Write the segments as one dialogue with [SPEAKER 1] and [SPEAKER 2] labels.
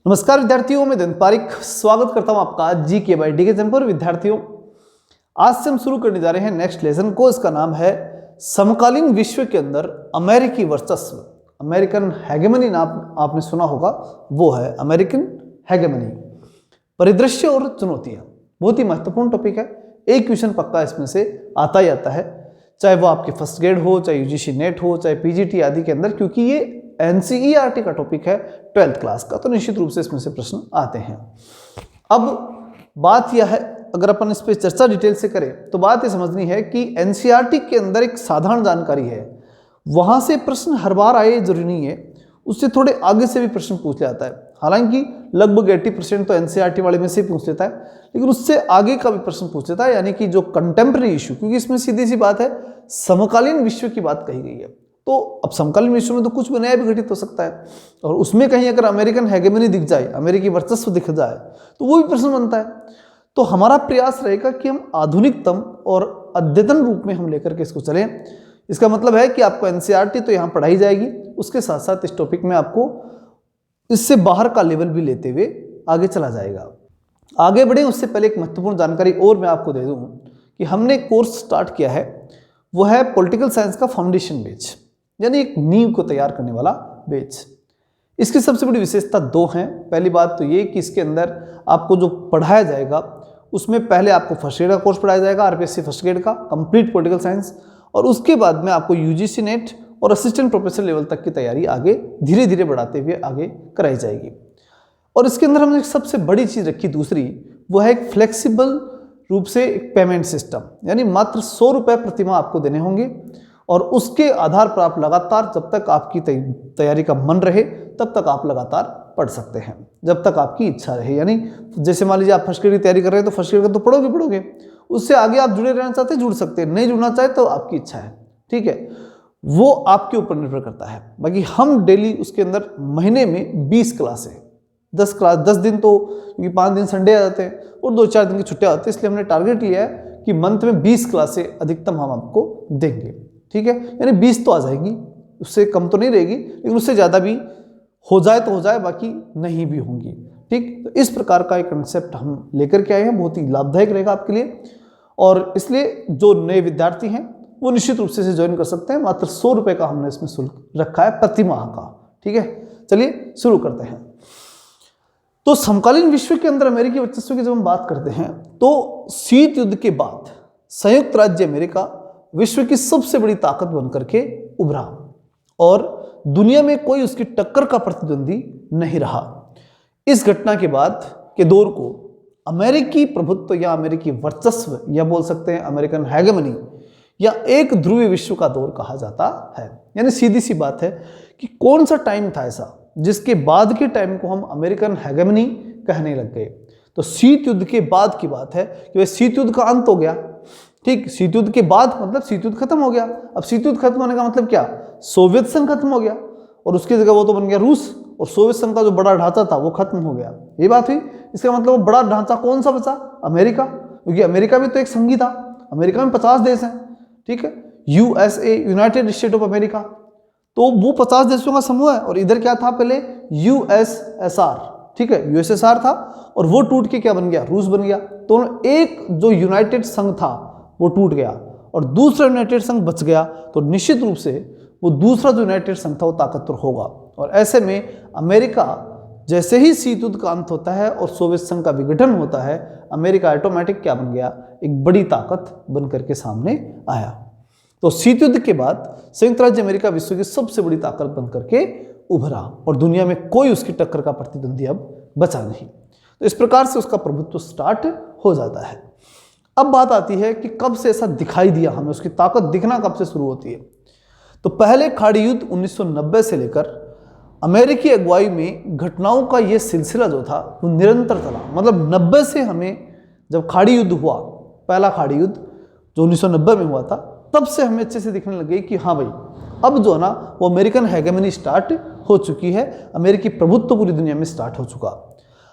[SPEAKER 1] नमस्कार विद्यार्थियों, मैं दंत पारिक स्वागत करता हूं आपका जी के बाई डी के चैनल पर। विद्यार्थियों, आज से हम शुरू करने जा रहे हैं नेक्स्ट लेसन को। इसका नाम है समकालीन विश्व के अंदर अमेरिकी वर्चस्व। अमेरिकन हेगेमनी नाम आपने सुना होगा, वो है अमेरिकन हेगेमनी। परिदृश्य और चुनौतियां बहुत ही महत्वपूर्ण टॉपिक है। एक क्वेश्चन पक्का इसमें से आता ही आता है, चाहे वो आपके फर्स्ट ग्रेड हो, चाहे यूजीसी नेट हो, चाहे पीजीटी आदि के अंदर, क्योंकि ये एनसीईआरटी का टॉपिक है 12th क्लास का, तो निश्चित रूप से इसमें से प्रश्न आते हैं। अब बात यह है, अगर अपन इस पर चर्चा डिटेल से करें तो बात ये समझनी है कि एनसीईआरटी के अंदर एक साधारण जानकारी है, वहां से प्रश्न हर बार आए जरूरी नहीं है, उससे थोड़े आगे से भी प्रश्न पूछ लिया जाता है। हालांकि लगभग 80% तो एनसीईआरटी वाले में से ही पूछ लेता है, लेकिन उससे आगे का भी प्रश्न पूछ लेता है, यानी कि जो कंटेम्प्रेरी इशू, क्योंकि इसमें सीधी सी बात है समकालीन विश्व की बात कही गई है। तो अब समकालीन विश्व में तो कुछ भी नया भी घटित हो सकता है, और उसमें कहीं अगर अमेरिकन हेगेमनी दिख जाए, अमेरिकी वर्चस्व दिख जाए, तो वो भी प्रश्न बनता है। तो हमारा प्रयास रहेगा कि हम आधुनिकतम और अद्यतन रूप में हम लेकर के इसको चलें। इसका मतलब है कि आपको एनसीईआरटी तो यहाँ पढ़ाई जाएगी, उसके साथ साथ इस टॉपिक में आपको इससे बाहर का लेवल भी लेते हुए आगे चला जाएगा। आगे बढ़े उससे पहले एक महत्वपूर्ण जानकारी और मैं आपको दे दूं कि हमने कोर्स स्टार्ट किया है, वो है पॉलिटिकल साइंस का फाउंडेशन बैच, यानी एक नींव को तैयार करने वाला बैच। इसकी सबसे बड़ी विशेषता दो हैं। पहली बात तो ये कि इसके अंदर आपको जो पढ़ाया जाएगा उसमें पहले आपको फर्स्ट ग्रेड का कोर्स पढ़ाया जाएगा, आरपीएससी फर्स्ट ग्रेड का कंप्लीट पॉलिटिकल साइंस, और उसके बाद में आपको यूजीसी नेट और असिस्टेंट प्रोफेसर लेवल तक की तैयारी आगे धीरे धीरे बढ़ाते हुए आगे कराई जाएगी। और इसके अंदर हमने सबसे बड़ी चीज़ रखी दूसरी, वो है एक फ्लेक्सिबल रूप से एक पेमेंट सिस्टम, यानी मात्र 100 रुपये प्रति माह आपको देने होंगे, और उसके आधार पर आप लगातार, जब तक आपकी तैयारी का मन रहे तब तक आप लगातार पढ़ सकते हैं, जब तक आपकी इच्छा रहे। यानी जैसे मान लीजिए आप फर्स्ट ग्रेड की तैयारी कर रहे हैं तो फर्स्ट ग्रेड का तो पढ़ोगे, उससे आगे आप जुड़े रहना चाहते हैं जुड़ सकते हैं, नहीं जुड़ना चाहे तो आपकी इच्छा है, ठीक है, वो आपके ऊपर निर्भर करता है। बाकी हम डेली उसके अंदर महीने में 20 क्लास है, 10 दिन तो, क्योंकि 5 दिन संडे आ जाते हैं और 2-4 दिन की छुट्टियां आती है, इसलिए हमने टारगेट लिया है कि मंथ में 20 क्लासें अधिकतम हम आपको देंगे, ठीक है। यानी 20 तो आ जाएगी, उससे कम तो नहीं रहेगी, लेकिन उससे ज़्यादा भी हो जाए तो हो जाए, बाकी नहीं भी होंगी, ठीक। तो इस प्रकार का एक कंसेप्ट हम लेकर के आए हैं, बहुत ही लाभदायक रहेगा आपके लिए, और इसलिए जो नए विद्यार्थी हैं वो निश्चित रूप से इसे ज्वाइन कर सकते हैं। मात्र 100 रुपये का हमने इसमें शुल्क रखा है प्रति माह का, ठीक है। चलिए शुरू करते हैं। तो समकालीन विश्व के अंदर अमेरिकी वर्चस्व की जब हम बात करते हैं तो शीत युद्ध के बाद संयुक्त राज्य अमेरिका विश्व की सबसे बड़ी ताकत बनकर के उभरा, और दुनिया में कोई उसकी टक्कर का प्रतिद्वंदी नहीं रहा। इस घटना के बाद के दौर को अमेरिकी प्रभुत्व या अमेरिकी वर्चस्व, या बोल सकते हैं अमेरिकन हेगेमनी, या एक ध्रुवीय विश्व का दौर कहा जाता है। यानी सीधी सी बात है कि कौन सा टाइम था ऐसा जिसके बाद के टाइम को हम अमेरिकन हेगेमनी कहने लग गए। तो शीत युद्ध के बाद की बात है कि वह शीत युद्ध का अंत हो गया, ठीक। शीत युद्ध के बाद मतलब शीत युद्ध खत्म हो गया। अब शीत युद्ध खत्म होने का मतलब क्या, सोवियत संघ खत्म हो गया और उसकी जगह वो तो बन गया रूस, और सोवियत संघ का जो बड़ा ढांचा था वो खत्म हो गया, ये बात हुई। इसका मतलब वो बड़ा ढांचा कौन सा बचा, अमेरिका, क्योंकि अमेरिका भी तो एक संघी था। अमेरिका में 50 देश हैं, ठीक है, USA, United state of America, तो वो 50 देशों का समूह है। और इधर क्या था पहले, यूएसएसआर, ठीक है, यूएसएसआर था, और वो टूट के क्या बन गया, रूस बन गया। तो एक जो यूनाइटेड संघ था वो टूट गया और दूसरा यूनाइटेड संघ बच गया, तो निश्चित रूप से वो दूसरा जो यूनाइटेड संघ था वो ताकतवर होगा। और ऐसे में अमेरिका, जैसे ही शीत युद्ध का अंत होता है और सोवियत संघ का विघटन होता है, अमेरिका ऑटोमेटिक क्या बन गया, एक बड़ी ताकत बन करके सामने आया। तो शीत युद्ध के बाद संयुक्त राज्य अमेरिका विश्व की सबसे बड़ी ताकत बन करके उभरा, और दुनिया में कोई उसकी टक्कर का प्रतिद्वंदी अब बचा नहीं। तो इस प्रकार से उसका प्रभुत्व स्टार्ट हो जाता है। अब बात आती है कि कब से ऐसा दिखाई दिया हमें, उसकी ताकत दिखना कब से शुरू होती है। तो पहले खाड़ी युद्ध 1990 से लेकर अमेरिकी अगुवाई में घटनाओं का यह सिलसिला जो था वो निरंतर चला। मतलब 90 से हमें, जब खाड़ी युद्ध हुआ, पहला खाड़ी युद्ध जो 1990 में हुआ था, तब से हमें अच्छे से दिखने लगे कि हाँ भाई, अब जो है ना वो अमेरिकन हेगेमनी स्टार्ट हो चुकी है, अमेरिकी प्रभुत्व पूरी दुनिया में स्टार्ट हो चुका।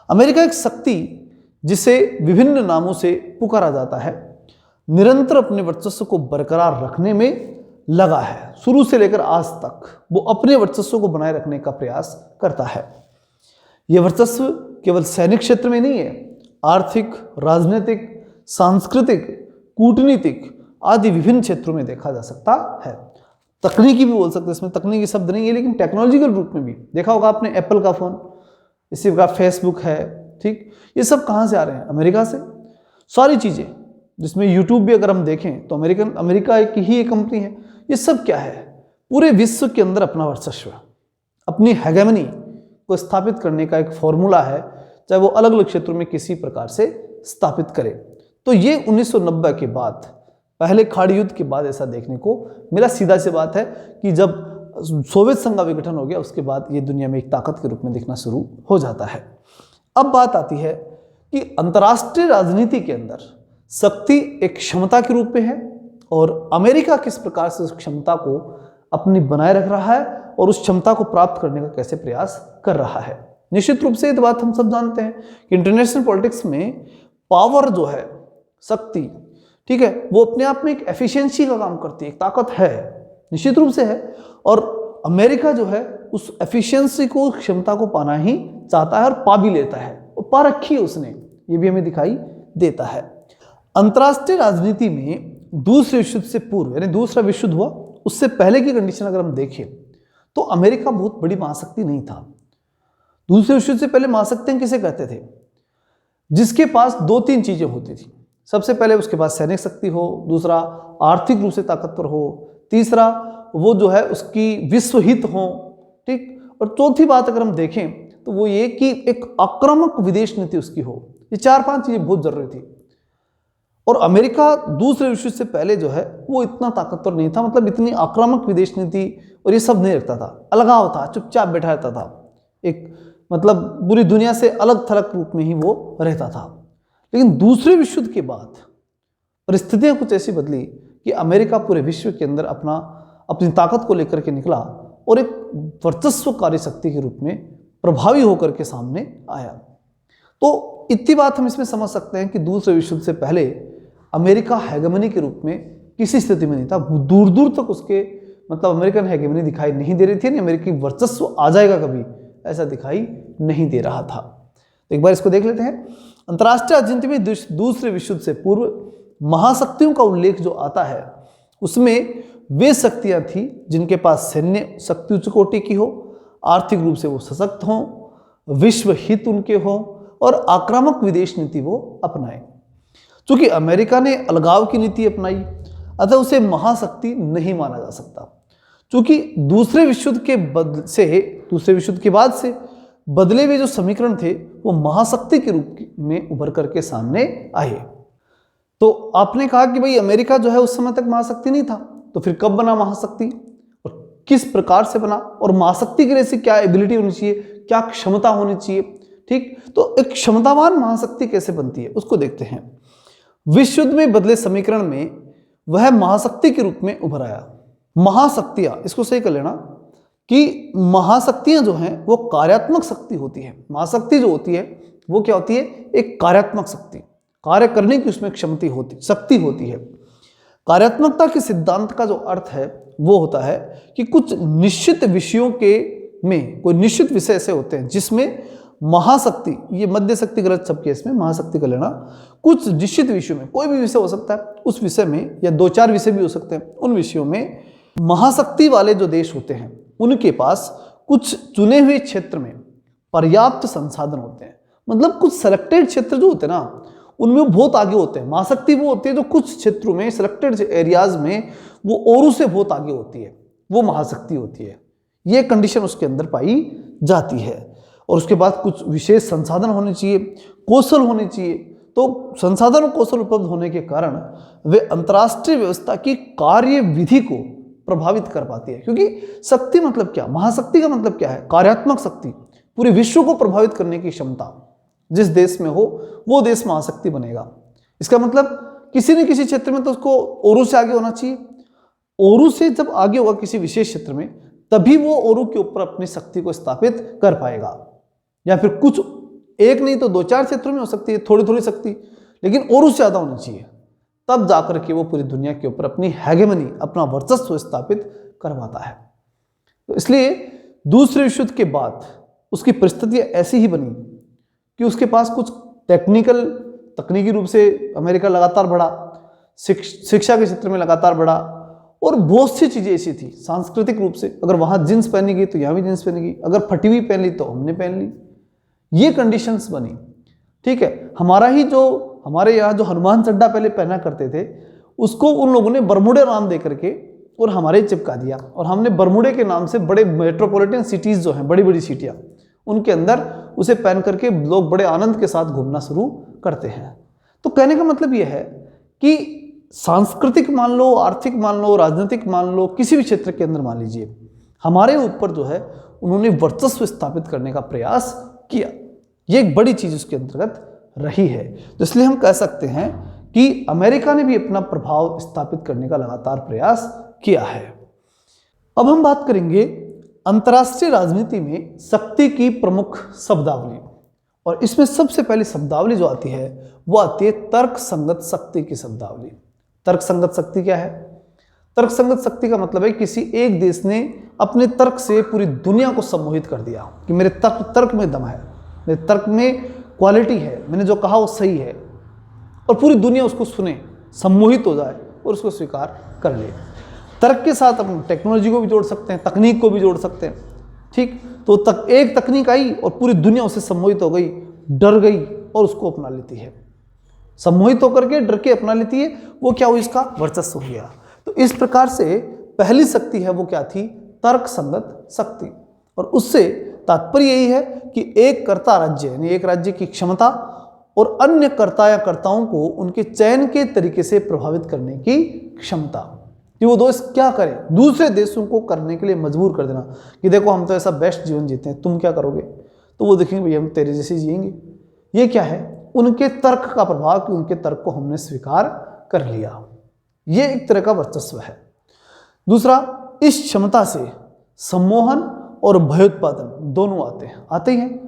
[SPEAKER 1] अमेरिका एक शक्ति जिसे विभिन्न नामों से पुकारा जाता है, निरंतर अपने वर्चस्व को बरकरार रखने में लगा है। शुरू से लेकर आज तक वो अपने वर्चस्व को बनाए रखने का प्रयास करता है। यह वर्चस्व केवल सैनिक क्षेत्र में नहीं है, आर्थिक, राजनीतिक, सांस्कृतिक, कूटनीतिक आदि विभिन्न क्षेत्रों में देखा जा सकता है। तकनीकी भी बोल सकते हैं, इसमें तकनीकी शब्द नहीं है लेकिन टेक्नोलॉजिकल रूप में भी देखा होगा आपने, एप्पल का फोन, इसी प्रकार फेसबुक है, ठीक, ये सब कहाँ से आ रहे हैं? अमेरिका से। सारी चीजें जिसमें यूट्यूब भी अगर हम देखें तो अमेरिका एक ही एक कंपनी है। ये सब क्या है? पूरे विश्व के अंदर अपना वर्चस्व, अपनी हेगेमनी को स्थापित करने का एक फॉर्मूला है, चाहे वो अलग अलग क्षेत्रों में किसी प्रकार से स्थापित करे। तो ये 1990 के बाद, पहले खाड़ी युद्ध के बाद ऐसा देखने को मिला। सीधा सी बात है कि जब सोवियत संघ का विघटन हो गया उसके बाद ये दुनिया में एक ताकत के रूप में दिखना शुरू हो जाता है। अब बात आती है कि अंतर्राष्ट्रीय राजनीति के अंदर शक्ति एक क्षमता के रूप में है और अमेरिका किस प्रकार से उस क्षमता को अपनी बनाए रख रहा है और उस क्षमता को प्राप्त करने का कैसे प्रयास कर रहा है। निश्चित रूप से ये बात हम सब जानते हैं कि इंटरनेशनल पॉलिटिक्स में पावर जो है, शक्ति, ठीक है, वो अपने आप में एक एफिशिएंसी का काम करती है, एक ताकत है, निश्चित रूप से है। और अमेरिका जो है उस एफिशिएंसी को, क्षमता को पाना ही चाहता है और पा भी लेता है, और पा रखी है उसने, ये भी हमें दिखाई देता है। अंतर्राष्ट्रीय राजनीति में दूसरे विश्व युद्ध से पूर्व, यानी दूसरा विश्व युद्ध हुआ उससे पहले की कंडीशन अगर हम देखें तो अमेरिका बहुत बड़ी महाशक्ति नहीं था। दूसरे विश्व युद्ध से पहले महाशक्तियां किसे कहते थे? जिसके पास दो तीन चीजें होती थी। सबसे पहले उसके पास सैनिक शक्ति हो, दूसरा आर्थिक रूप से ताकतवर हो, तीसरा वो जो है उसकी विश्व हित हो, ठीक, और चौथी बात अगर हम देखें तो वो ये कि एक आक्रामक विदेश नीति उसकी हो। ये 4-5 चीजें बहुत जरूरी थी। और अमेरिका दूसरे विश्व युद्ध से पहले जो है वो इतना ताकतवर नहीं था, मतलब इतनी आक्रामक विदेश नीति और ये सब नहीं रखता था, अलगाव था, चुपचाप बैठा रहता था, एक मतलब पूरी दुनिया से अलग थलग रूप में ही वो रहता था। लेकिन दूसरे विश्व युद्ध के बाद परिस्थितियां कुछ ऐसी बदली कि अमेरिका पूरे विश्व के अंदर अपनी ताकत को लेकर के निकला और एक वर्चस्वकारी शक्ति के रूप में प्रभावी होकर के सामने आया। तो इतनी बात हम इसमें समझ सकते हैं कि दूसरे विश्व युद्ध से पहले अमेरिका हेगेमनी के रूप में किसी स्थिति में नहीं था। दूर दूर तक उसके मतलब अमेरिकन हेगेमनी दिखाई नहीं दे रही थी, अमेरिकी वर्चस्व आ जाएगा कभी, ऐसा दिखाई नहीं दे रहा था। तो एक बार इसको देख लेते हैं। अंतर्राष्ट्रीय राजनीति में दूसरे विश्व युद्ध से पूर्व महाशक्तियों का उल्लेख जो आता है उसमें वे शक्तियां थी जिनके पास सैन्य शक्ति उच्च कोटि की हो, आर्थिक रूप से वो सशक्त हों, विश्व हित उनके हो और आक्रामक विदेश नीति वो अपनाए। चूंकि अमेरिका ने अलगाव की नीति अपनाई अतः उसे महाशक्ति नहीं माना जा सकता। चूंकि दूसरे विश्व युद्ध के बाद से बदले हुए जो समीकरण थे वो महाशक्ति के रूप में उभर करके सामने आए। तो आपने कहा कि भाई अमेरिका जो है उस समय तक महाशक्ति नहीं था, तो फिर कब बना महाशक्ति और किस प्रकार से बना, और महाशक्ति के लिए से क्या एबिलिटी होनी चाहिए, क्या क्षमता होनी चाहिए, ठीक। तो एक क्षमतावान महाशक्ति कैसे बनती है उसको देखते हैं। विश्व युद्ध में बदले समीकरण में वह महाशक्ति के रूप में उभर आया। महाशक्तियां, इसको सही कर लेना कि महाशक्तियां जो हैं वो कार्यात्मक शक्ति होती है। महाशक्ति जो होती है वो क्या होती है? एक कार्यात्मक शक्ति, कार्य करने की उसमें शक्ति होती है। कार्यात्मकता के सिद्धांत का जो अर्थ है वो होता है कि कुछ निश्चित विषयों के में कोई निश्चित विषय ऐसे होते हैं जिसमें महाशक्ति, ये मध्य शक्ति गलत शब्द है इसमें, महाशक्ति का लेना, कुछ निश्चित विषयों में, कोई भी विषय हो सकता है उस विषय में, या 2-4 विषय भी हो सकते हैं, उन विषयों में महाशक्ति वाले जो देश होते हैं उनके पास कुछ चुने हुए क्षेत्र में पर्याप्त संसाधन होते हैं। मतलब कुछ सेलेक्टेड क्षेत्र जो होते हैं ना उनमें बहुत आगे होते हैं। महाशक्ति वो होती है जो कुछ क्षेत्रों में, सिलेक्टेड एरियाज में वो औरों से बहुत आगे होती है, वो महाशक्ति होती है। ये कंडीशन उसके अंदर पाई जाती है। और उसके बाद कुछ विशेष संसाधन होने चाहिए, कौशल होने चाहिए। तो संसाधन और कौशल उपलब्ध होने के कारण वे अंतर्राष्ट्रीय व्यवस्था की कार्य विधि को प्रभावित कर पाती है। क्योंकि शक्ति मतलब क्या, महाशक्ति का मतलब क्या है? कार्यात्मक शक्ति, पूरे विश्व को प्रभावित करने की क्षमता। जिस देश में हो वो देश महाशक्ति बनेगा। इसका मतलब किसी न किसी क्षेत्र में तो उसको औरों से आगे होना चाहिए। औरों से जब आगे होगा किसी विशेष क्षेत्र में तभी वो औरों के ऊपर अपनी शक्ति को स्थापित कर पाएगा। या फिर कुछ एक नहीं तो 2-4 क्षेत्रों में हो सकती है थोड़ी थोड़ी शक्ति, लेकिन औरों से ज्यादा होनी चाहिए, तब जाकर के वो पूरी दुनिया के ऊपर अपनी हेगेमनी, अपना वर्चस्व स्थापित कर पाता है। तो इसलिए दूसरे विश्व युद्ध के बाद उसकी परिस्थितियां ऐसी ही बनी कि उसके पास कुछ तकनीकी रूप से अमेरिका लगातार बढ़ा, शिक्षा के क्षेत्र में लगातार बढ़ा, और बहुत सी चीज़ें ऐसी थी सांस्कृतिक रूप से, अगर वहाँ जींस पहनी गई तो यहाँ भी जींस पहनी गई, अगर फटी हुई पहन ली तो हमने पहन ली, ये कंडीशंस बनी। ठीक है, हमारे यहाँ जो हनुमान चड्डा पहले पहना करते थे उसको उन लोगों ने बरमुडे नाम दे करके और हमारे चिपका दिया, और हमने बरमुडे के नाम से बड़े मेट्रोपॉलिटन सिटीज़ जो हैं, बड़ी बड़ी सिटियाँ, उनके अंदर उसे पहन करके लोग बड़े आनंद के साथ घूमना शुरू करते हैं। तो कहने का मतलब यह है कि सांस्कृतिक मान लो, आर्थिक मान लो, राजनीतिक मान लो, किसी भी क्षेत्र के अंदर मान लीजिए, हमारे ऊपर जो है उन्होंने वर्चस्व स्थापित करने का प्रयास किया। ये एक बड़ी चीज उसके अंतर्गत रही है। तो इसलिए हम कह सकते हैं कि अमेरिका ने भी अपना प्रभाव स्थापित करने का लगातार प्रयास किया है। अब हम बात करेंगे अंतर्राष्ट्रीय राजनीति में शक्ति की प्रमुख शब्दावली, और इसमें सबसे पहली शब्दावली जो आती है वो आती है तर्कसंगत शक्ति की शब्दावली। तर्कसंगत शक्ति क्या है? तर्कसंगत शक्ति का मतलब है किसी एक देश ने अपने तर्क से पूरी दुनिया को सम्मोहित कर दिया कि मेरे तर्क में दम है, मेरे तर्क में क्वालिटी है, मैंने जो कहा वो सही है, और पूरी दुनिया उसको सुने, सम्मोहित हो जाए और उसको स्वीकार कर ले। तर्क के साथ हम टेक्नोलॉजी को भी जोड़ सकते हैं, तकनीक को भी जोड़ सकते हैं। ठीक, तो एक तकनीक आई और पूरी दुनिया उससे सम्मोहित हो गई, डर गई और उसको अपना लेती है। सम्मोहित होकर के डर के अपना लेती है, वो क्या हुआ? इसका वर्चस्व हो गया। तो इस प्रकार से पहली शक्ति है वो क्या थी? तर्क संगत शक्ति। और उससे तात्पर्य यही है कि एक कर्ता राज्य यानी एक राज्य की क्षमता और अन्य कर्ता या कर्ताओं को उनके चयन के तरीके से प्रभावित करने की क्षमता, कि वो देश क्या करे, दूसरे देशों को करने के लिए मजबूर कर देना कि देखो हम तो ऐसा बेस्ट जीवन जीते हैं, तुम क्या करोगे? तो वो देखेंगे भैया हम तेरे जैसे जिएंगे। ये क्या है? उनके तर्क का प्रभाव, कि उनके तर्क को हमने स्वीकार कर लिया। ये एक तरह का वर्चस्व है। दूसरा, इस क्षमता से सम्मोहन और भयोत्पादन दोनों आते ही हैं।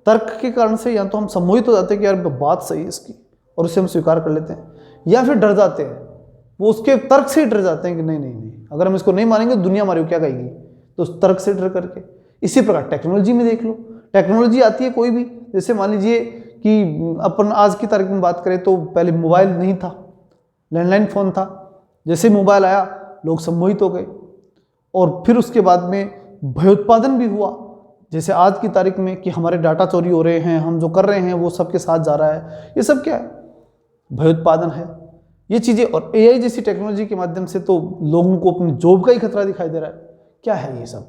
[SPEAKER 1] तर्क के कारण से या तो हम सम्मोहित हो जाते हैं कि यार बात सही है इसकी और उसे हम स्वीकार कर लेते हैं, या फिर डर जाते हैं, वो उसके तर्क से डर जाते हैं कि नहीं, अगर हम इसको नहीं मानेंगे दुनिया हमारी क्या कहेगी, तो उस तर्क से डर करके। इसी प्रकार टेक्नोलॉजी में देख लो, टेक्नोलॉजी आती है कोई भी, जैसे मान लीजिए कि अपन आज की तारीख में बात करें तो पहले मोबाइल नहीं था, लैंडलाइन फ़ोन था। जैसे मोबाइल आया लोग सम्मोहित हो गए, और फिर उसके बाद में भयोत्पादन भी हुआ। जैसे आज की तारीख में कि हमारे डाटा चोरी हो रहे हैं, हम जो कर रहे हैं वो सबके साथ जा रहा है, ये सब क्या है? भयोत्पादन है। ये चीज़ें, और एआई जैसी टेक्नोलॉजी के माध्यम से तो लोगों को अपनी जॉब का ही खतरा दिखाई दे रहा है। क्या है ये सब?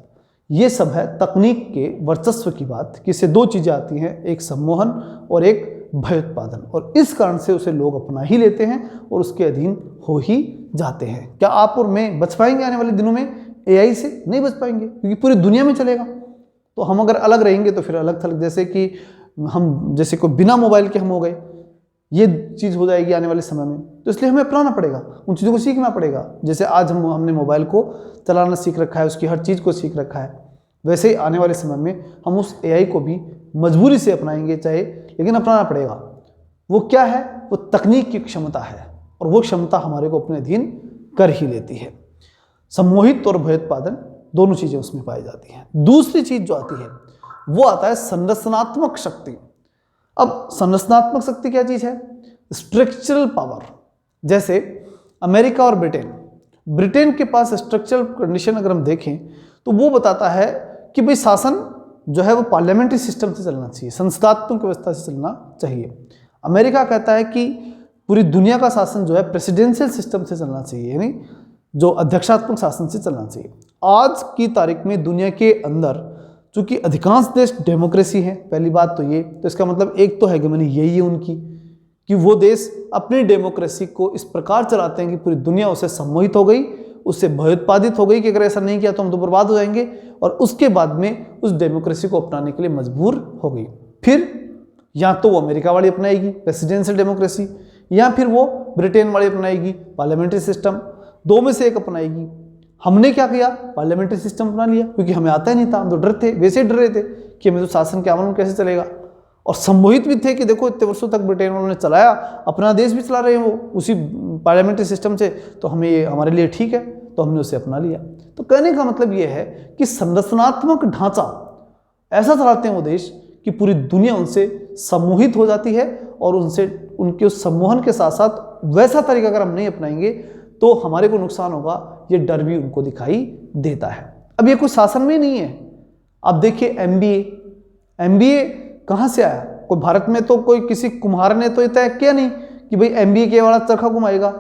[SPEAKER 1] ये सब है तकनीक के वर्चस्व की बात, कि इससे दो चीज़ें आती हैं, एक सम्मोहन और एक भयोत्पादन, और इस कारण से उसे लोग अपना ही लेते हैं और उसके अधीन हो ही जाते हैं। क्या आप और मैं बच पाएंगे आने वाले दिनों में एआई से? नहीं बच पाएंगे, क्योंकि पूरी दुनिया में चलेगा। तो हम अगर अलग रहेंगे तो फिर अलग थलग, जैसे कि हम जैसे कोई बिना मोबाइल के हम हो गए, ये चीज़ हो जाएगी आने वाले समय में। तो इसलिए हमें अपनाना पड़ेगा, उन चीज़ों को सीखना पड़ेगा। जैसे आज हमने मोबाइल को चलाना सीख रखा है, उसकी हर चीज़ को सीख रखा है, वैसे ही आने वाले समय में हम उस एआई को भी मजबूरी से अपनाएंगे चाहे, लेकिन अपनाना पड़ेगा। वो क्या है? वो तकनीक की क्षमता है, और वो क्षमता हमारे को अपने अधीन कर ही लेती है। सम्मोहित और भयोत्पादन दोनों चीज़ें उसमें पाई जाती हैं। दूसरी चीज़ जो आती है वो आता है संरचनात्मक शक्ति। अब संरचनात्मक शक्ति क्या चीज़ है? Structural power. जैसे अमेरिका और ब्रिटेन के पास स्ट्रक्चरल कंडीशन अगर हम देखें तो वो बताता है कि भाई शासन जो है वो पार्लियामेंट्री सिस्टम से चलना चाहिए, संसदात्मक व्यवस्था से चलना चाहिए। अमेरिका कहता है कि पूरी दुनिया का शासन जो है प्रेसिडेंशियल सिस्टम से चलना चाहिए, यानी जो अध्यक्षात्मक शासन से चलना चाहिए। आज की तारीख में दुनिया के अंदर चूंकि अधिकांश देश डेमोक्रेसी है, पहली बात तो ये, तो इसका मतलब एक तो हेगेमनी यही है उनकी, कि वो देश अपनी डेमोक्रेसी को इस प्रकार चलाते हैं कि पूरी दुनिया उससे सम्मोहित हो गई, उससे भयोत्पादित हो गई कि अगर ऐसा नहीं किया तो हम तो बर्बाद हो जाएंगे, और उसके बाद में उस डेमोक्रेसी को अपनाने के लिए मजबूर हो गई। फिर या तो वो अमेरिका वाली अपनाएगी प्रेसिडेंशियल डेमोक्रेसी, या फिर वो ब्रिटेन वाली अपनाएगी पार्लियामेंट्री सिस्टम, दो में से एक अपनाएगी। हमने क्या किया? पार्लियामेंट्री सिस्टम अपना लिया, क्योंकि हमें आता ही नहीं था, हम तो डर थे, वैसे ही डर रहे थे कि हमें तो शासन के अमल कैसे चलेगा, और सम्मोहित भी थे कि देखो इतने वर्षों तक ब्रिटेन वालों ने चलाया, अपना देश भी चला रहे हैं वो उसी पार्लियामेंट्री सिस्टम से, तो हमें ये हमारे लिए ठीक है, तो हमने उसे अपना लिया। तो कहने का मतलब ये है कि संरचनात्मक ढांचा ऐसा चलाते हैं वो देश कि पूरी दुनिया उनसे सम्मोहित हो जाती है और उनसे उनके उस सम्मोहन के साथ साथ वैसा तरीका अगर हम नहीं अपनाएंगे तो हमारे को नुकसान होगा, ये डर भी उनको दिखाई देता है। अब ये कोई शासन में नहीं है। अब देखिए एमबीए कहाँ से आया? कोई भारत में तो कोई किसी कुम्हार ने तो ये तय किया नहीं कि भाई एमबीए के वाला चरखा घुमाएगा,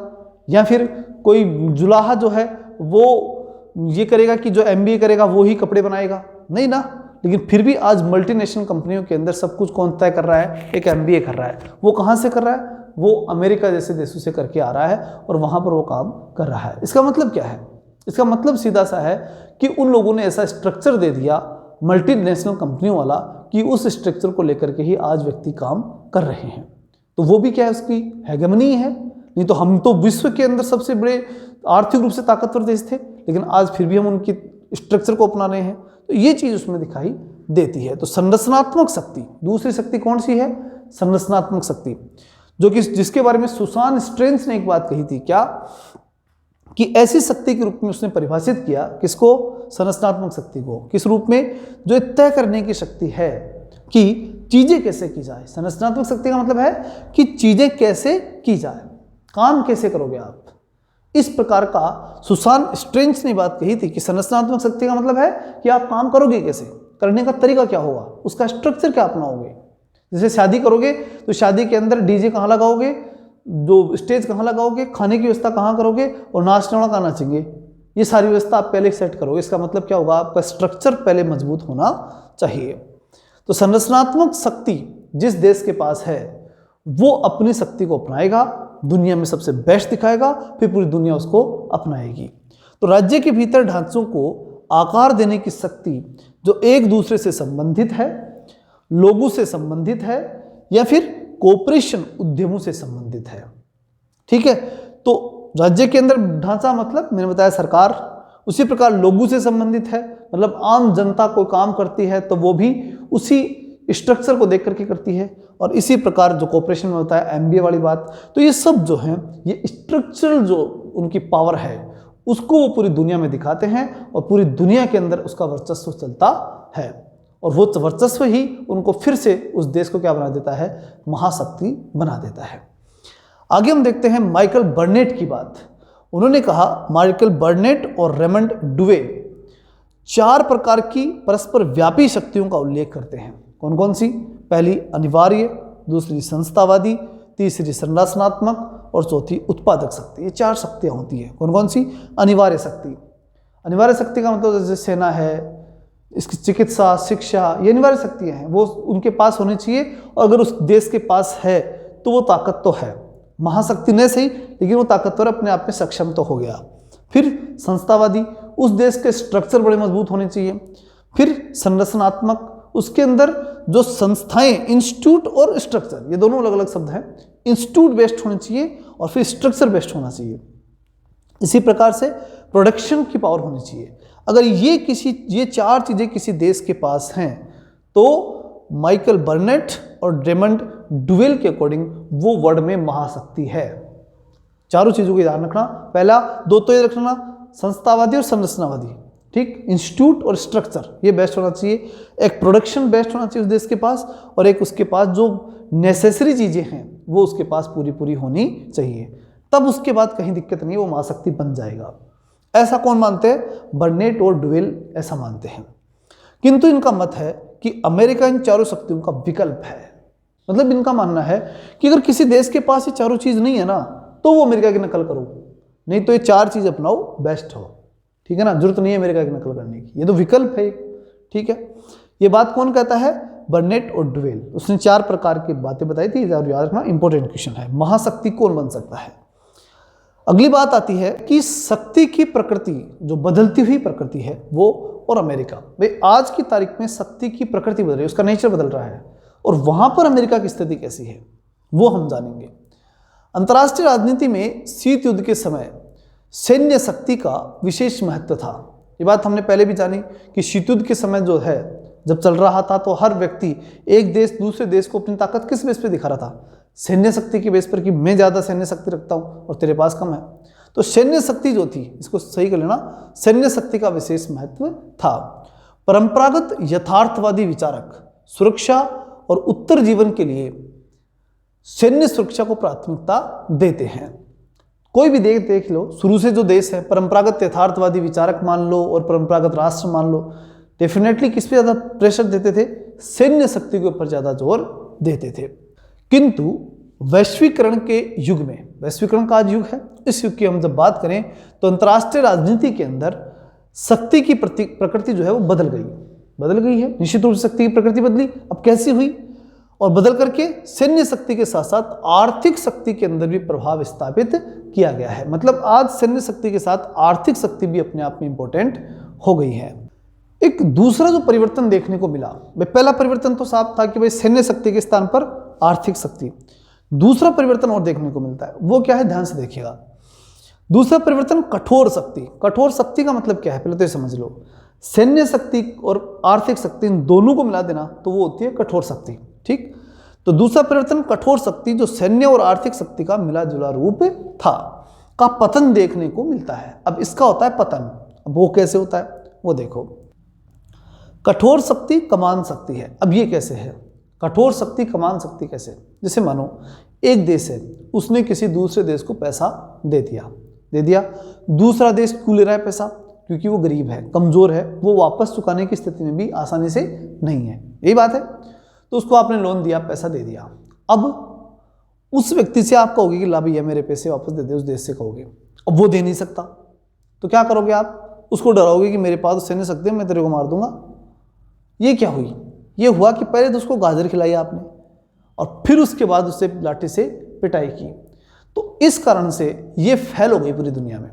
[SPEAKER 1] या फिर कोई जुलाहा जो है वो ये करेगा कि जो एमबीए करेगा वो ही कपड़े बनाएगा, नहीं ना। लेकिन फिर भी आज मल्टीनेशनल कंपनियों के अंदर सब कुछ कौन तय कर रहा है? एक एमबीए कर रहा है। वो कहाँ से कर रहा है? वो अमेरिका जैसे देशों से करके आ रहा है और वहाँ पर वो काम कर रहा है। इसका मतलब क्या है? इसका मतलब सीधा सा है कि उन लोगों ने ऐसा स्ट्रक्चर दे दिया मल्टीनेशनल कंपनियों वाला कि उस स्ट्रक्चर को लेकर के ही आज व्यक्ति काम कर रहे हैं। तो वो भी क्या है? उसकी हेगेमनी है। नहीं तो हम तो विश्व के अंदर सबसे बड़े आर्थिक रूप से ताकतवर देश थे, लेकिन आज फिर भी हम उनकी स्ट्रक्चर को अपना रहे हैं। तो ये चीज उसमें दिखाई देती है। तो संरचनात्मक शक्ति, दूसरी शक्ति कौन सी है? संरचनात्मक शक्ति, जो कि जिसके बारे में सुसान स्ट्रेंस ने एक बात कही थी, क्या कि ऐसी शक्ति के रूप में उसने परिभाषित किया किसको? संरचनात्मक शक्ति को। किस रूप में? जो तय करने की शक्ति है कि चीजें कैसे की जाए। संरचनात्मक शक्ति का मतलब है कि चीजें कैसे की जाए, काम कैसे करोगे आप। इस प्रकार का सुसान स्ट्रेंज ने बात कही थी कि संरचनात्मक शक्ति का मतलब है कि आप काम करोगे कैसे, करने का तरीका क्या होगा, उसका स्ट्रक्चर क्या अपनाओगे। जैसे शादी करोगे तो शादी के अंदर डीजे कहाँ लगाओगे, जो स्टेज कहाँ लगाओगे, खाने की व्यवस्था कहाँ करोगे और नाचने वाला कहाँ नाचेंगे, ये सारी व्यवस्था आप पहले सेट करोगे। इसका मतलब क्या होगा? आपका स्ट्रक्चर पहले मजबूत होना चाहिए। तो संरचनात्मक शक्ति जिस देश के पास है वो अपनी शक्ति को अपनाएगा, दुनिया में सबसे बेस्ट दिखाएगा, फिर पूरी दुनिया उसको अपनाएगी। तो राज्य के भीतर ढांचों को आकार देने की शक्ति जो एक दूसरे से संबंधित है, लोगों से संबंधित है, या फिर कोऑपरेशन उद्यमों से संबंधित है। ठीक है, तो राज्य के अंदर ढांचा मतलब मैंने बताया सरकार, उसी प्रकार लोगों से संबंधित है, मतलब आम जनता कोई काम करती है तो वो भी उसी स्ट्रक्चर को देख करके करती है। और इसी प्रकार जो कोऑपरेशन में होता है, एमबीए वाली बात, तो ये सब जो है ये स्ट्रक्चरल जो उनकी पावर है उसको वो पूरी दुनिया में दिखाते हैं और पूरी दुनिया के अंदर उसका वर्चस्व चलता है। और वो वर्चस्व ही उनको फिर से उस देश को क्या बना देता है? महाशक्ति बना देता है। आगे हम देखते हैं माइकल बर्नेट की बात। उन्होंने कहा, माइकल बर्नेट और रेमंड डुवेल 4 प्रकार की परस्पर व्यापी शक्तियों का उल्लेख करते हैं। कौन कौन सी? पहली अनिवार्य, दूसरी संस्थावादी, तीसरी संरचनात्मक और चौथी उत्पादक शक्ति। ये 4 शक्तियाँ होती हैं। कौन कौन सी? अनिवार्य शक्ति। अनिवार्य शक्ति का मतलब जैसे सेना है, इसकी चिकित्सा, शिक्षा, ये अनिवार्य शक्तियाँ हैं, वो उनके पास होनी चाहिए। और अगर उस देश के पास है तो वो ताकत तो है, महाशक्ति नहीं सही लेकिन वो ताकतवर अपने आप में सक्षम तो हो गया। फिर संस्थावादी, उस देश के स्ट्रक्चर बड़े मजबूत होने चाहिए। फिर संरचनात्मक, उसके अंदर जो संस्थाएं, इंस्टीट्यूट और स्ट्रक्चर, ये दोनों अलग अलग शब्द हैं। इंस्टीट्यूट बेस्ड होने चाहिए और फिर स्ट्रक्चर बेस्ड होना चाहिए। इसी प्रकार से प्रोडक्शन की पावर होनी चाहिए। अगर ये 4 चीजें किसी देश के पास हैं तो माइकल बर्नेट और रेमंड डुवेल के अकॉर्डिंग वो वर्ल्ड में महाशक्ति है। चारों चीजों को ध्यान रखना। पहला 2 तो ये रखना, संस्थावादी और संरचनावादी, ठीक, इंस्टीट्यूट और स्ट्रक्चर ये बेस्ट होना चाहिए। एक प्रोडक्शन बेस्ट होना चाहिए उस देश के पास, और एक उसके पास जो नेसेसरी चीजें हैं वो उसके पास पूरी होनी चाहिए। तब उसके बाद कहीं दिक्कत नहीं है, वो महाशक्ति बन जाएगा। ऐसा कौन मानते हैं? बर्नेट और डुवेल ऐसा मानते हैं। किंतु इनका मत है कि अमेरिका इन 4 शक्तियों का विकल्प है। मतलब इनका मानना है कि अगर किसी देश के पास ये 4 चीज नहीं है ना तो वो अमेरिका की नकल करो, नहीं तो ये 4 चीज अपनाओ, बेस्ट हो। ठीक है ना, जरूरत नहीं है अमेरिका की नकल करने की, ये तो विकल्प है। ठीक है, ये बात कौन कहता है? बर्नेट और डुवेल। उसने 4 प्रकार की बातें बताई थी, याद रखना, इंपॉर्टेंट क्वेश्चन है। महाशक्ति कौन बन सकता है? अगली बात आती है कि शक्ति की प्रकृति, जो बदलती हुई प्रकृति है वो और अमेरिका। भाई आज की तारीख में शक्ति की प्रकृति बदल रही है, उसका नेचर बदल रहा है, और वहां पर अमेरिका की स्थिति कैसी है वो हम जानेंगे। अंतर्राष्ट्रीय राजनीति में शीत युद्ध के समय सैन्य शक्ति का विशेष महत्व था। ये बात हमने पहले भी जानी कि शीत युद्ध के समय जो है जब चल रहा था तो हर व्यक्ति, एक देश दूसरे देश को अपनी ताकत किस बेस पे दिखा रहा था? सैन्य शक्ति के बेस पर, कि मैं ज्यादा सैन्य शक्ति रखता हूं और तेरे पास कम है। तो सैन्य शक्ति जो थी, इसको सही कर लेना, सैन्य शक्ति का विशेष महत्व था। परंपरागत यथार्थवादी विचारक सुरक्षा और उत्तर जीवन के लिए सैन्य सुरक्षा को प्राथमिकता देते हैं। कोई भी देख लो, शुरू से जो देश है परंपरागत यथार्थवादी विचारक मान लो और परंपरागत राष्ट्र मान लो, डेफिनेटली किस पे ज़्यादा प्रेशर देते थे? सैन्य शक्ति के ऊपर ज़्यादा जोर देते थे। किंतु वैश्वीकरण के युग में, वैश्वीकरण का आज युग है, इस युग की हम जब बात करें तो अंतर्राष्ट्रीय राजनीति के अंदर शक्ति की प्रकृति जो है वो बदल गई है। निश्चित रूप से शक्ति की प्रकृति बदली। अब कैसी हुई? और बदल करके सैन्य शक्ति के साथ साथ आर्थिक शक्ति के अंदर भी प्रभाव स्थापित किया गया है। मतलब आज सैन्य शक्ति के साथ आर्थिक शक्ति भी अपने आप में इंपॉर्टेंट हो गई है। एक दूसरा जो परिवर्तन देखने को मिला, पहला परिवर्तन तो साफ था कि भाई सैन्य शक्ति के स्थान पर आर्थिक शक्ति। दूसरा परिवर्तन और देखने को मिलता है, वो क्या है? ध्यान से देखिएगा। दूसरा परिवर्तन कठोर शक्ति। कठोर शक्ति का मतलब क्या है पहले तो ये समझ लो। सैन्य शक्ति और आर्थिक शक्ति इन दोनों को मिला देना तो वो होती है कठोर शक्ति। ठीक, तो दूसरा परिवर्तन कठोर शक्ति जो सैन्य और आर्थिक शक्ति का मिला जुला रूप था का पतन देखने को मिलता है। अब इसका होता है पतन। अब वो कैसे होता है वो देखो। कठोर शक्ति कमान शक्ति है। अब ये कैसे है? कठोर शक्ति कमान शक्ति कैसे? जैसे मानो एक देश है, उसने किसी दूसरे देश को पैसा दे दिया। दूसरा देश क्यों ले रहा है पैसा? क्योंकि वो गरीब है, कमजोर है, वो वापस चुकाने की स्थिति में भी आसानी से नहीं है। यही बात है। तो उसको आपने लोन दिया, पैसा दे दिया। अब उस व्यक्ति से आप कहोगे कि ला भैया मेरे पैसे वापस दे दे, उस देश से कहोगे। अब वो दे नहीं सकता तो क्या करोगे आप? उसको डराओगे कि मेरे पास सैन्य शक्ति है, मैं तेरे को मार दूंगा। ये क्या हुई? ये हुआ कि पहले तो उसको गाजर खिलाई आपने और फिर उसके बाद उससे लाठी से पिटाई की। तो इस कारण से ये फैल हो गई पूरी दुनिया में।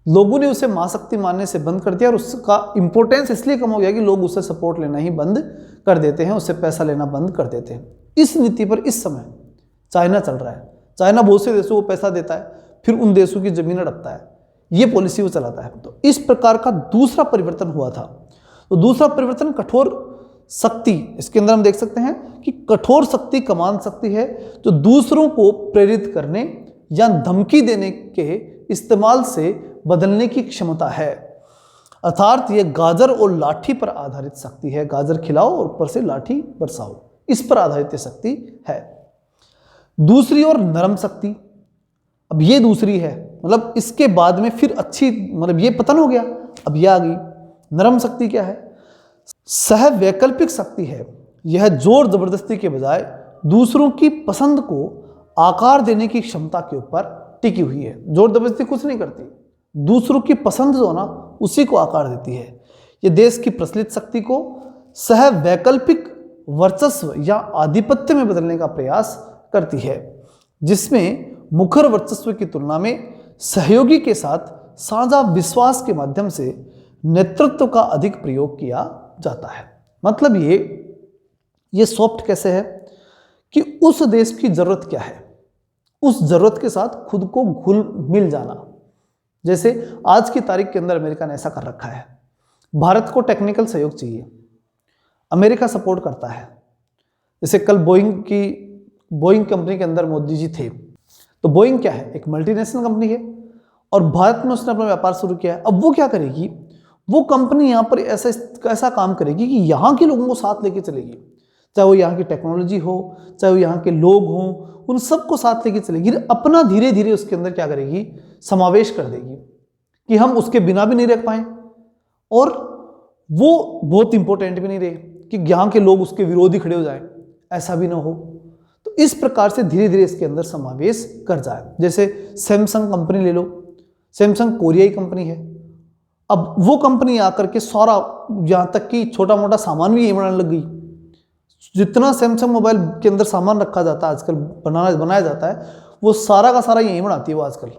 [SPEAKER 1] लोगों ने उसे मां शक्ति मानने से बंद कर दिया और उसका इंपॉर्टेंस इसलिए कम हो गया कि लोग उससे सपोर्ट लेना ही बंद कर देते हैं, उससे पैसा लेना बंद कर देते हैं। इस नीति पर इस समय चाइना चल रहा है। चाइना बहुत से देशों को पैसा देता है, फिर उन देशों की जमीन हड़पता है। ये पॉलिसी वो चलाता है। तो इस प्रकार का दूसरा परिवर्तन हुआ था। तो दूसरा परिवर्तन कठोर शक्ति, इसके अंदर हम देख सकते हैं कि कठोर शक्ति कमान शक्ति है जो दूसरों को प्रेरित करने या धमकी देने के इस्तेमाल से बदलने की क्षमता है। अर्थात ये गाजर और लाठी पर आधारित शक्ति है। गाजर खिलाओ और ऊपर से लाठी बरसाओ, इस पर आधारित शक्ति है। दूसरी और नरम शक्ति। अब ये दूसरी है, मतलब इसके बाद में फिर अच्छी, मतलब ये पतन हो गया, अब ये आ गई। नरम शक्ति क्या है? सह वैकल्पिक शक्ति है। यह जोर जबरदस्ती के बजाय दूसरों की पसंद को आकार देने की क्षमता के ऊपर टिकी हुई है। जोर जबरदस्ती कुछ नहीं करती, दूसरों की पसंद जो ना उसी को आकार देती है। यह देश की प्रचलित शक्ति को सह वैकल्पिक वर्चस्व या आधिपत्य में बदलने का प्रयास करती है, जिसमें मुखर वर्चस्व की तुलना में सहयोगी के साथ साझा विश्वास के माध्यम से नेतृत्व का अधिक प्रयोग किया जाता है। मतलब ये सॉफ्ट कैसे है कि उस देश की जरूरत क्या है, उस जरूरत के साथ खुद को घुल मिल जाना। जैसे आज की तारीख के अंदर अमेरिका ने ऐसा कर रखा है, भारत को टेक्निकल सहयोग चाहिए, अमेरिका सपोर्ट करता है। जैसे कल बोइंग कंपनी के अंदर मोदी जी थे, तो बोइंग क्या है? एक मल्टीनेशनल कंपनी है और भारत में उसने अपना व्यापार शुरू किया है। अब वो क्या करेगी? वो कंपनी यहाँ पर ऐसा काम करेगी कि यहाँ के लोगों को साथ लेके चलेगी, चाहे वो यहाँ की टेक्नोलॉजी हो, चाहे वो यहाँ के लोग हों, उन सबको साथ लेके चलेगी। अपना धीरे धीरे उसके अंदर क्या करेगी? समावेश कर देगी कि हम उसके बिना भी नहीं रह पाए और वो बहुत इंपॉर्टेंट भी नहीं रहे कि यहाँ के लोग उसके विरोधी खड़े हो जाएं, ऐसा भी ना हो। तो इस प्रकार से धीरे धीरे इसके अंदर समावेश कर जाए। जैसे सैमसंग कंपनी ले लो, सैमसंग कोरियाई कंपनी है। अब वो कंपनी आकर के सारा, यहाँ तक कि छोटा मोटा सामान भी यही बनाने लग गई। जितना सैमसंग मोबाइल के अंदर सामान रखा जाता है आजकल, बनाया जाता है, वो सारा का सारा यहीं बनाती है वो आजकल।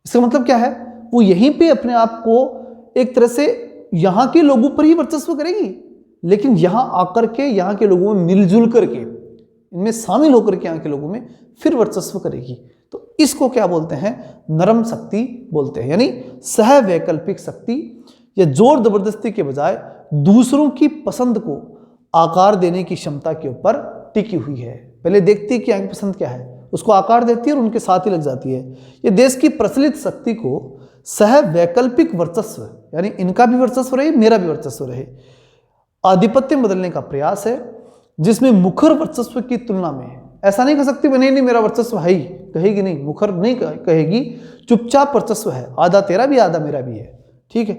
[SPEAKER 1] इसका मतलब क्या है? वो यहीं पे अपने आप को एक तरह से यहाँ के लोगों पर ही वर्चस्व करेगी, लेकिन यहाँ आकर के यहाँ के लोगों में मिलजुल करके, इनमें शामिल होकर के यहाँ के लोगों में फिर वर्चस्व करेगी। तो इसको क्या बोलते हैं? नरम शक्ति बोलते हैं, यानी सह वैकल्पिक शक्ति। या जोर जबरदस्ती के बजाय दूसरों की पसंद को आकार देने की क्षमता के ऊपर टिकी हुई है। पहले देखती है कि यहाँ की पसंद क्या है, उसको आकार देती है और उनके साथ ही लग जाती है। ये देश की प्रचलित शक्ति को सह वैकल्पिक वर्चस्व, यानी इनका भी वर्चस्व रहे, मेरा भी वर्चस्व रहे, आधिपत्य में बदलने का प्रयास है, जिसमें मुखर वर्चस्व की तुलना में, ऐसा नहीं कह सकती मैं नहीं मेरा वर्चस्व है ही, कहेगी नहीं, मुखर नहीं कहेगी, चुपचाप वर्चस्व है, आधा तेरा भी आधा मेरा भी है, ठीक है,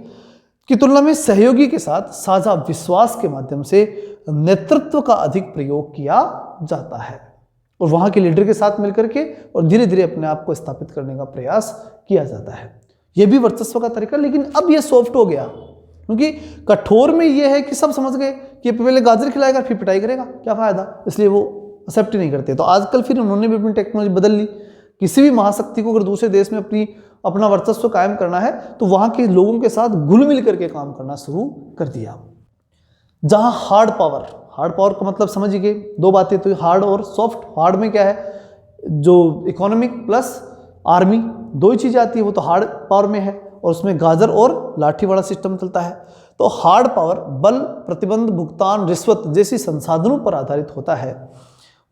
[SPEAKER 1] की तुलना में सहयोगी के साथ साझा विश्वास के माध्यम से नेतृत्व का अधिक प्रयोग किया जाता है और वहां के लीडर के साथ मिलकर के और धीरे धीरे अपने आप को स्थापित करने का प्रयास किया जाता है। यह भी वर्चस्व का तरीका, लेकिन अब यह सॉफ्ट हो गया, क्योंकि कठोर में यह है कि सब समझ गए कि पहले गाजर खिलाएगा फिर पिटाई करेगा, क्या फायदा, इसलिए वो एक्सेप्ट ही नहीं करते। तो आजकल फिर उन्होंने भी अपनी टेक्नोलॉजी बदल ली। किसी भी महाशक्ति को अगर दूसरे देश में अपना वर्चस्व कायम करना है तो वहां के लोगों के साथ घुल मिल करके काम करना शुरू कर दिया। जहां हार्ड पावर का मतलब समझ गए, दो बातें तो हार्ड और सॉफ्ट। हार्ड में क्या है, जो इकोनॉमिक प्लस आर्मी दो ही चीजें आती है, वो तो हार्ड पावर में है और उसमें गाजर और लाठी वाला सिस्टम चलता है। तो हार्ड पावर बल, प्रतिबंध, भुगतान, रिश्वत जैसी संसाधनों पर आधारित होता है।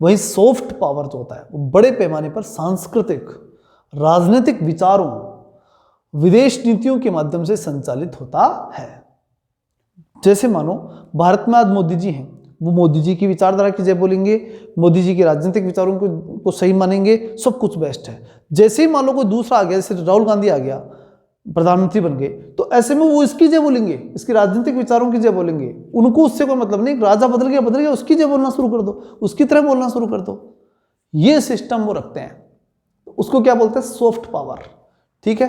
[SPEAKER 1] वहीं सॉफ्ट पावर जो होता है वो बड़े पैमाने पर सांस्कृतिक, राजनीतिक विचारों, विदेश नीतियों के माध्यम से संचालित होता है। जैसे मानो भारत में आज मोदी जी हैं, वो मोदी जी की विचारधारा की जय बोलेंगे, मोदी जी के राजनीतिक विचारों को सही मानेंगे, सब कुछ बेस्ट है। जैसे ही मान लो कोई दूसरा आ गया, जैसे राहुल गांधी आ गया, प्रधानमंत्री बन गए, तो ऐसे में वो इसकी जय बोलेंगे, इसकी राजनीतिक विचारों की जय बोलेंगे। उनको उससे कोई मतलब नहीं, राजा बदल गया उसकी जय बोलना शुरू कर दो, उसकी तरह बोलना शुरू कर दो। ये सिस्टम वो रखते हैं, उसको क्या बोलते हैं, सॉफ्ट पावर, ठीक है।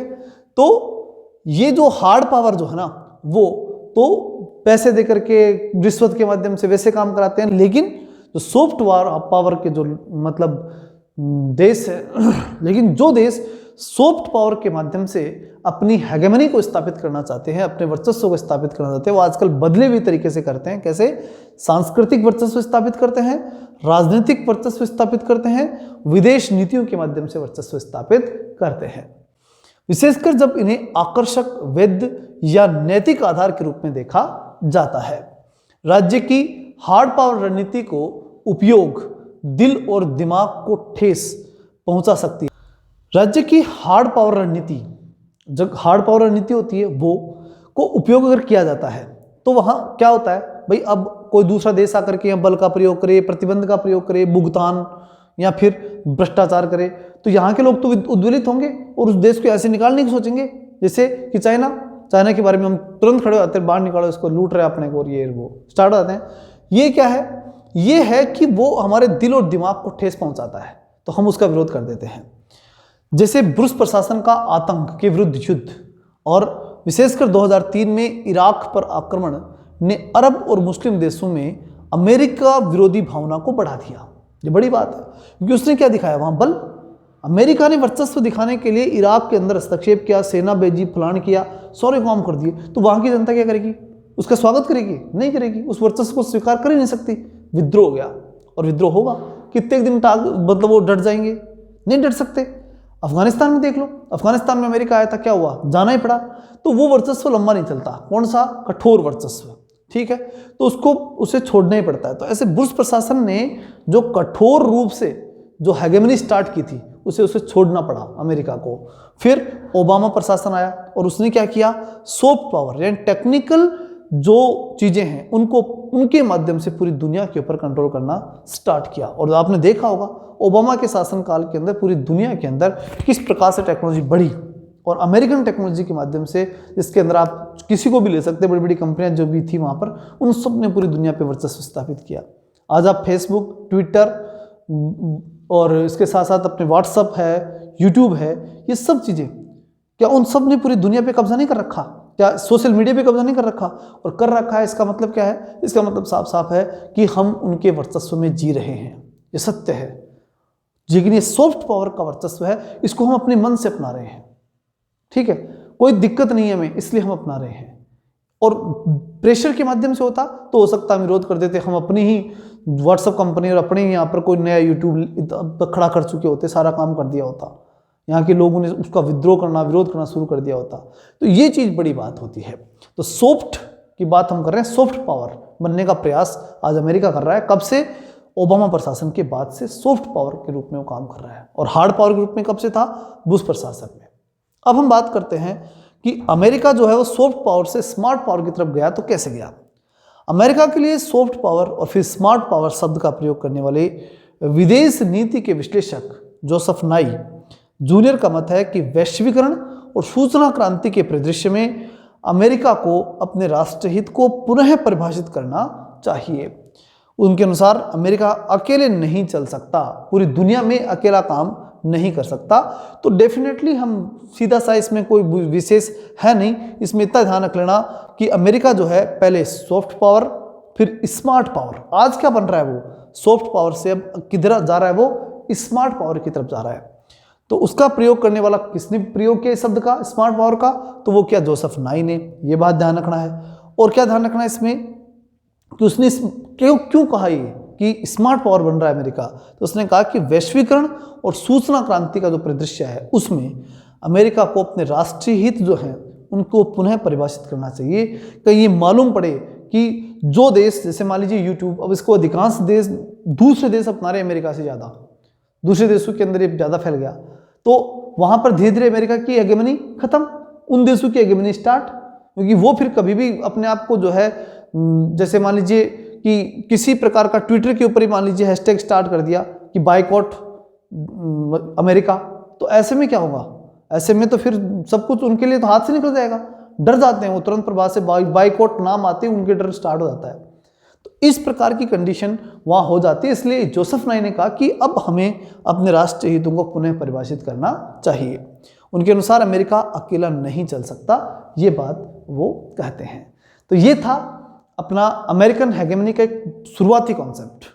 [SPEAKER 1] तो ये जो हार्ड पावर जो है ना, वो तो पैसे देकर के रिश्वत के माध्यम से वैसे काम कराते हैं, लेकिन जो सॉफ्ट पावर के जो मतलब देश है, लेकिन जो देश सॉफ्ट पावर के माध्यम से अपनी हेगेमनी को स्थापित करना चाहते हैं, अपने वर्चस्व को स्थापित करना चाहते हैं, वो आजकल बदले हुए तरीके से करते हैं। कैसे, सांस्कृतिक वर्चस्व स्थापित करते हैं, राजनीतिक वर्चस्व स्थापित करते हैं, विदेश नीतियों के माध्यम से वर्चस्व स्थापित करते हैं। विशेषकर जब इन्हें आकर्षक, वैध या नैतिक आधार के रूप में देखा जाता है। राज्य की हार्ड पावर रणनीति को उपयोग दिल और दिमाग को ठेस पहुंचा सकती है। राज्य की हार्ड पावर रणनीति, जब हार्ड पावर रणनीति होती है वो को उपयोग अगर किया जाता है तो वहां क्या होता है भाई, अब कोई दूसरा देश आकर के बल का प्रयोग करे, प्रतिबंध का प्रयोग करे, भुगतान या फिर भ्रष्टाचार करे, तो यहाँ के लोग तो उद्वेलित होंगे और उस देश को ऐसे निकालने की सोचेंगे। जैसे कि चाइना के बारे में हम तुरंत खड़े हो जाते हैं, बाहर निकालो इसको, लूट रहे अपने को, और ये वो स्टार्ट हो जाते हैं। ये क्या है, ये है कि वो हमारे दिल और दिमाग को ठेस पहुंचाता है, तो हम उसका विरोध कर देते हैं। जैसे बुश प्रशासन का आतंक के विरुद्ध युद्ध और विशेषकर 2003 में इराक पर आक्रमण ने अरब और मुस्लिम देशों में अमेरिका विरोधी भावना को बढ़ा दिया। ये बड़ी बात है, क्योंकि उसने क्या दिखाया वहां बल, अमेरिका ने वर्चस्व दिखाने के लिए इराक के अंदर हस्तक्षेप किया, सेना भेजी, फलान किया, सारे काम कर दिए। तो वहां की जनता क्या करेगी, उसका स्वागत करेगी? नहीं करेगी, उस वर्चस्व को स्वीकार कर ही नहीं सकती। विद्रोह हो गया, और विद्रोह होगा, कितने दिन मतलब वो डट जाएंगे? नहीं डट सकते। अफगानिस्तान में देख लो, अफगानिस्तान में अमेरिका आया था, क्या हुआ? जाना ही पड़ा। तो वो वर्चस्व लंबा नहीं चलता। कौन सा? कठोर वर्चस्व, ठीक है, तो उसे छोड़ना ही पड़ता है। तो ऐसे बुश प्रशासन ने जो कठोर रूप से जो हेगेमनी स्टार्ट की थी, उसे छोड़ना पड़ा अमेरिका को। फिर ओबामा प्रशासन आया और उसने क्या किया, सॉफ्ट पावर यानी टेक्निकल जो चीजें हैं उनको उनके माध्यम से पूरी दुनिया के ऊपर कंट्रोल करना स्टार्ट किया। और आपने देखा होगा ओबामा के शासनकाल के अंदर पूरी दुनिया के अंदर किस प्रकार से टेक्नोलॉजी बढ़ी, और अमेरिकन टेक्नोलॉजी के माध्यम से, जिसके अंदर आप किसी को भी ले सकते हैं, बड़ी बड़ी कंपनियां जो भी थी वहां पर, उन सब ने पूरी दुनिया पे वर्चस्व स्थापित किया। आज आप फेसबुक, ट्विटर और इसके साथ साथ अपने व्हाट्सअप है, यूट्यूब है, ये सब चीजें, क्या उन सब ने पूरी दुनिया पे कब्जा नहीं कर रखा? क्या सोशल मीडिया पे कब्जा नहीं कर रखा? और कर रखा है। इसका मतलब क्या है? इसका मतलब साफ साफ है कि हम उनके वर्चस्व में जी रहे हैं, ये सत्य है। लेकिन ये सॉफ्ट पावर का वर्चस्व है, इसको हम अपने मन से अपना रहे हैं, ठीक है, कोई दिक्कत नहीं है हमें, इसलिए हम अपना रहे हैं। और प्रेशर के माध्यम से होता तो हो सकता हम विरोध कर देते, हम अपनी ही व्हाट्सएप कंपनी और अपने ही यहाँ पर कोई नया यूट्यूब खड़ा कर चुके होते, सारा काम कर दिया होता, यहाँ के लोगों ने उसका विरोध करना शुरू कर दिया होता। तो ये चीज़ बड़ी बात होती है। तो सॉफ्ट की बात हम कर रहे हैं, सॉफ्ट पावर बनने का प्रयास आज अमेरिका कर रहा है। कब से? ओबामा प्रशासन के बाद से सॉफ्ट पावर के रूप में वो काम कर रहा है। और हार्ड पावर के रूप में कब से था? बुश प्रशासन में। अब हम बात करते हैं कि अमेरिका जो है वो सॉफ्ट पावर से स्मार्ट पावर की तरफ गया तो कैसे गया। अमेरिका के लिए सॉफ्ट पावर और फिर स्मार्ट पावर शब्द का प्रयोग करने वाले विदेश नीति के विश्लेषक जोसेफ नाई जूनियर का मत है कि वैश्वीकरण और सूचना क्रांति के परिदृश्य में अमेरिका को अपने राष्ट्रहित को पुनः परिभाषित करना चाहिए। उनके अनुसार अमेरिका अकेले नहीं चल सकता, पूरी दुनिया में अकेला काम नहीं कर सकता। तो डेफिनेटली हम सीधा सा इसमें कोई विशेष है नहीं, इसमें इतना ध्यान रख लेना कि अमेरिका जो है पहले सॉफ्ट पावर फिर स्मार्ट पावर, आज क्या बन रहा है वो सॉफ्ट पावर से अब किधर जा रहा है, वो स्मार्ट पावर की तरफ जा रहा है। तो उसका प्रयोग करने वाला किसने प्रयोग किया शब्द का, स्मार्ट पावर का, तो वो क्या जोसेफ नाई ने। ये बात ध्यान रखना है। और क्या ध्यान रखना है इसमें कि उसने क्यों कहा ये कि स्मार्ट पावर बन रहा है अमेरिका, तो उसने कहा कि वैश्वीकरण और सूचना क्रांति का जो परिदृश्य है उसमें अमेरिका को अपने राष्ट्रीय हित जो हैं उनको पुनः परिभाषित करना चाहिए। कहीं ये मालूम पड़े कि जो देश, जैसे मान लीजिए यूट्यूब, अब इसको अधिकांश देश दूसरे देश अपना रहे अमेरिका से ज़्यादा, दूसरे देशों के अंदर ये ज़्यादा फैल गया, तो वहाँ पर धीरे धीरे अमेरिका की हेगेमनी खत्म, उन देशों की हेगेमनी स्टार्ट, क्योंकि वो फिर कभी भी अपने आप को जो है, जैसे मान लीजिए कि किसी प्रकार का ट्विटर के ऊपर ही मान लीजिए हैशटैग स्टार्ट कर दिया कि बायकॉट अमेरिका, तो ऐसे में क्या होगा, ऐसे में तो फिर सब कुछ उनके लिए तो हाथ से निकल जाएगा, डर जाते हैं वो तुरंत प्रभाव से, बायकॉट नाम आते ही उनके डर स्टार्ट हो जाता है। तो इस प्रकार की कंडीशन वहाँ हो जाती है। इसलिए जोसेफ नाई ने कहा कि अब हमें अपने राष्ट्रीय हितों को पुनः परिभाषित करना चाहिए। उनके अनुसार अमेरिका अकेला नहीं चल सकता, ये बात वो कहते हैं। तो ये था अपना अमेरिकन हेगेमनी का एक शुरुआती कॉन्सेप्ट।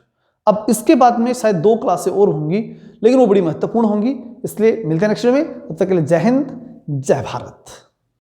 [SPEAKER 1] अब इसके बाद में शायद 2 क्लासें और होंगी, लेकिन वो बड़ी महत्वपूर्ण होंगी। इसलिए मिलते हैं नेक्स्ट वीडियो में, तब तक के लिए जय हिंद, जय भारत।